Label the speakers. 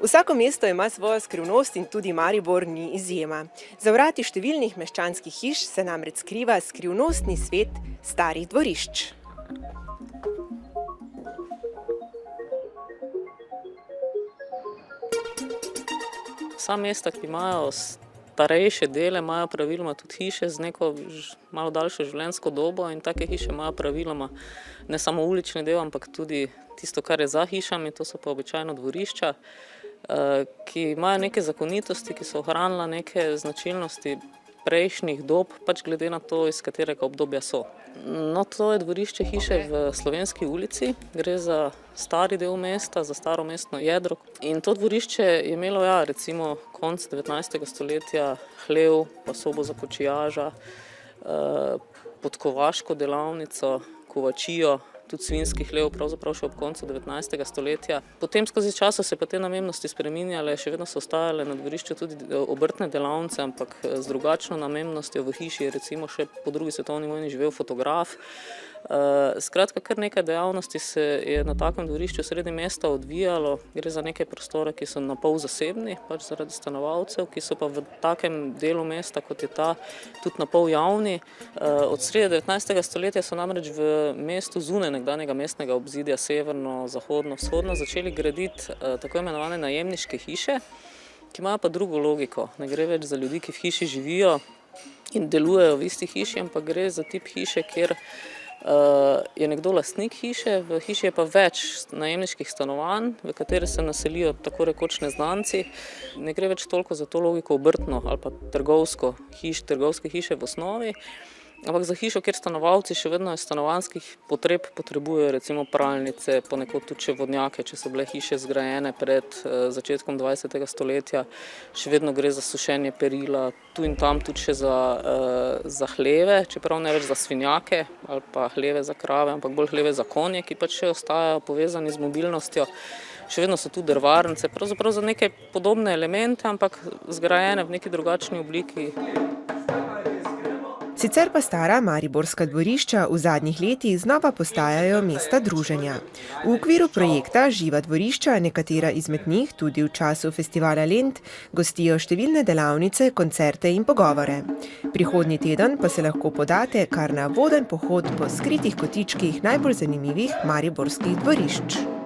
Speaker 1: Vsako mesto ima svojo skrivnost in tudi Maribor ni izjema. Za vrati številnih meščanskih hiš se namreč skriva skrivnostni svet starih dvorišč.
Speaker 2: Vsa mesta, ki imajo starejše dele, imajo praviloma tudi hiše z neko malo daljšo življenjsko dobo in take hiše imajo praviloma ne samo ulični del, ampak tudi tisto, kar je za hišami, to so pa običajno dvorišča, ki imajo neke zakonitosti, ki so ohranila neke značilnosti prejšnjih dob, pač glede na to, iz katerega obdobja so. No, to je dvorišče hiše v Slovenski ulici, gre za stari del mesta, za staro mestno jedro. In to dvorišče je imelo, recimo, konec 19. stoletja hlev, pa sobo za kočijaža, podkovaško delavnico, kovačijo, tudi svinjski hlev, pravzaprav še ob koncu 19. stoletja. Potem skozi časa se pa te namembnosti spreminjale, še vedno so ostajale na dvorišču tudi obrtne delavnice, ampak z drugačno namembnostjo. V hiši je recimo še po drugi svetovni vojni živel fotograf. Skratka, kar nekaj dejavnosti se je na takem dvorišču sredi mesta odvijalo. Gre za neke prostore, ki so na pol zasebni, pač zaradi stanovalcev, ki so pa v takem delu mesta, kot je ta, tudi na pol javni. Od srede 19. stoletja so namreč v mestu zunaj nekdanjega mestnega obzidja severno, zahodno, vzhodno začeli graditi tako imenovane najemniške hiše, ki imajo pa drugo logiko. Ne gre več za ljudi, ki v hiši živijo in delujejo v isti hiši, ampak gre za tip hiše, kjer je nekdo lastnik hiše, v hiši je pa več najemniških stanovanj, v katere se naselijo tako rekoč neznanci. Ne gre več toliko za to logiko obrtno ali pa trgovske hiše v osnovi, ampak za hišo, kjer stanovalci še vedno iz stanovanjskih potreb potrebujejo recimo pralnice, ponekod tudi še vodnjake, če so bile hiše zgrajene pred začetkom 20. stoletja. Še vedno gre za sušenje perila, tu in tam tudi še za hleve, čeprav ne več za svinjake ali pa hleve za krave, ampak bolj hleve za konje, ki pač še ostajajo povezani z mobilnostjo. Še vedno so tu drvarnice, pravzaprav za neke podobne elemente, ampak zgrajene v neki drugačni obliki.
Speaker 1: Sicer pa stara mariborska dvorišča v zadnjih letih znova postajajo mesta druženja. V okviru projekta Živa dvorišča, nekatera izmed njih tudi v času festivala Lent, gostijo številne delavnice, koncerte in pogovore. Prihodnji teden pa se lahko podate kar na voden pohod po skritih kotičkih najbolj zanimivih mariborskih dvorišč.